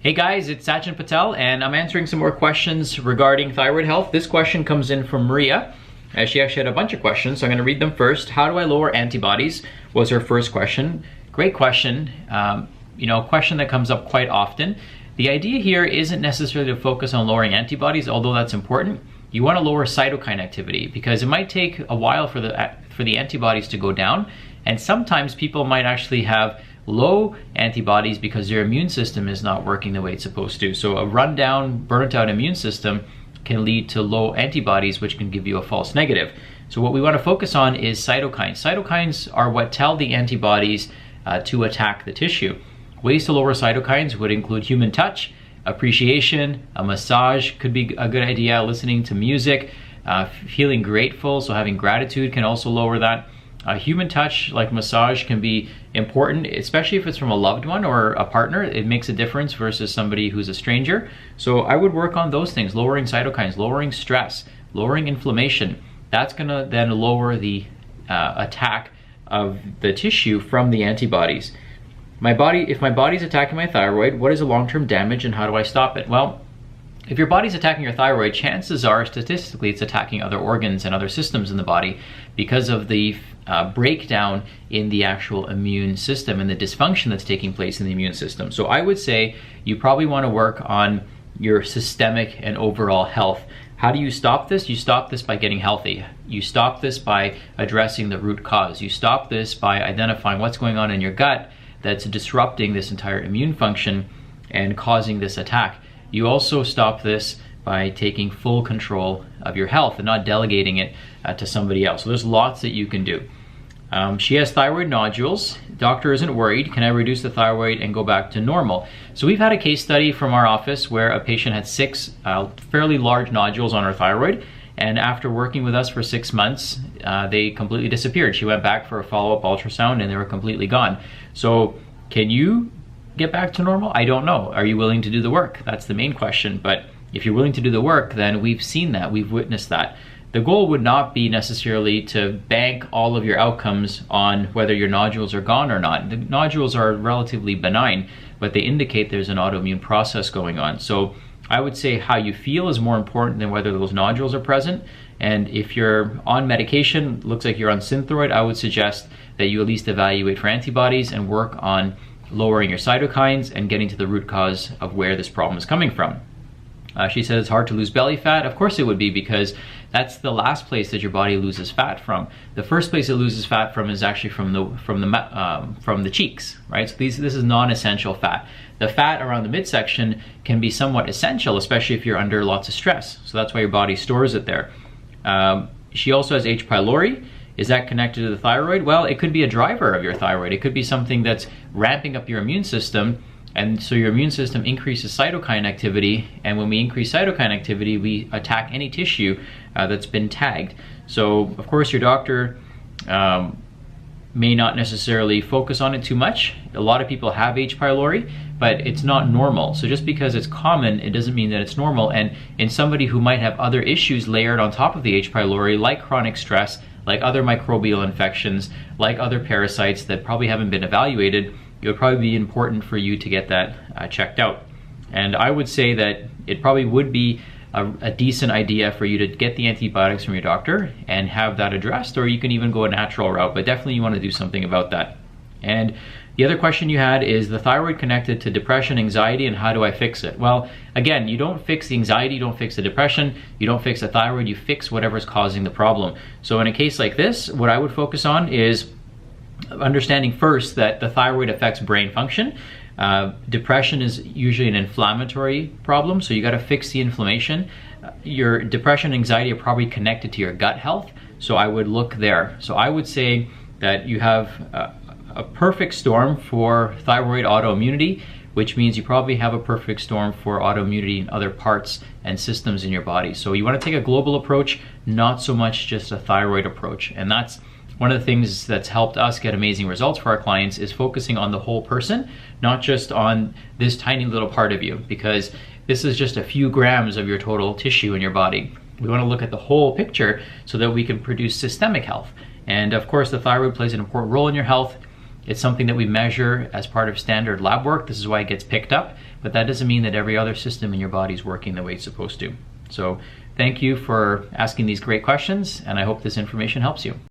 Hey guys, it's Sachin Patel and I'm answering some more questions regarding thyroid health. This question comes in from Maria. She actually had a bunch of questions, so I'm going to read them first. How do I lower antibodies was her first question. Great question. A question that comes up quite often. The idea here isn't necessarily to focus on lowering antibodies, although that's important. You want to lower cytokine activity because it might take a while for the antibodies to go down, and sometimes people might actually have low antibodies because their immune system is not working the way it's supposed to. So a rundown, burnt out immune system can lead to low antibodies, which can give you a false negative. So what we want to focus on is cytokines. Cytokines are what tell the antibodies to attack the tissue. Ways to lower cytokines would include human touch, appreciation, a massage could be a good idea, listening to music, feeling grateful, so having gratitude can also lower that. Human touch, like massage, can be important, especially if it's from a loved one or a partner. It makes a difference versus somebody who's a stranger. So I would work on those things, lowering cytokines, lowering stress, lowering inflammation. That's gonna then lower the attack of the tissue from the antibodies. If my body's attacking my thyroid, what is the long-term damage and how do I stop it? Well, if your body's attacking your thyroid, chances are statistically it's attacking other organs and other systems in the body because of the breakdown in the actual immune system and the dysfunction that's taking place in the immune system. So I would say you probably want to work on your systemic and overall health. How do you stop this? You stop this by getting healthy. You stop this by addressing the root cause. You stop this by identifying what's going on in your gut that's disrupting this entire immune function and causing this attack. You also stop this by taking full control of your health and not delegating it to somebody else. So there's lots that you can do. She has thyroid nodules. Doctor isn't worried. Can I reduce the thyroid and go back to normal? So we've had a case study from our office where a patient had 6 fairly large nodules on her thyroid, and after working with us for 6 months, they completely disappeared. She went back for a follow-up ultrasound and they were completely gone. So can you get back to normal? I don't know. Are you willing to do the work? That's the main question. But if you're willing to do the work, then we've seen that, we've witnessed that. The goal would not be necessarily to bank all of your outcomes on whether your nodules are gone or not. The nodules are relatively benign, but they indicate there's an autoimmune process going on. So I would say how you feel is more important than whether those nodules are present. And if you're on medication, looks like you're on Synthroid, I would suggest that you at least evaluate for antibodies and work on lowering your cytokines and getting to the root cause of where this problem is coming from. She said it's hard to lose belly fat. Of course it would be, because that's the last place that your body loses fat from. The first place it loses fat from is actually from the cheeks, right? So this is non-essential fat. The fat around the midsection can be somewhat essential, especially if you're under lots of stress. So that's why your body stores it there. She also has H. pylori. Is that connected to the thyroid? Well, it could be a driver of your thyroid. It could be something that's ramping up your immune system, and so your immune system increases cytokine activity, and when we increase cytokine activity, we attack any tissue that's been tagged. So, of course, your doctor may not necessarily focus on it too much. A lot of people have H. pylori, but it's not normal. So just because it's common, it doesn't mean that it's normal. And in somebody who might have other issues layered on top of the H. pylori, like chronic stress, like other microbial infections, like other parasites that probably haven't been evaluated, it would probably be important for you to get that checked out. And I would say that it probably would be a decent idea for you to get the antibiotics from your doctor and have that addressed, or you can even go a natural route, but definitely you want to do something about that. And the other question you had is the thyroid connected to depression, anxiety, and how do I fix it? Well, again, you don't fix the anxiety, you don't fix the depression, you don't fix the thyroid, you fix whatever's causing the problem. So in a case like this, what I would focus on is understanding first that the thyroid affects brain function. Depression is usually an inflammatory problem, so you got to fix the inflammation. Your depression and anxiety are probably connected to your gut health, so I would look there. So I would say that you have a perfect storm for thyroid autoimmunity, which means you probably have a perfect storm for autoimmunity in other parts and systems in your body. So you want to take a global approach, not so much just a thyroid approach. And that's one of the things that's helped us get amazing results for our clients, is focusing on the whole person, not just on this tiny little part of you, because this is just a few grams of your total tissue in your body. We want to look at the whole picture so that we can produce systemic health. And of course, the thyroid plays an important role in your health. It's something that we measure as part of standard lab work. This is why it gets picked up, but that doesn't mean that every other system in your body is working the way it's supposed to. So thank you for asking these great questions, and I hope this information helps you.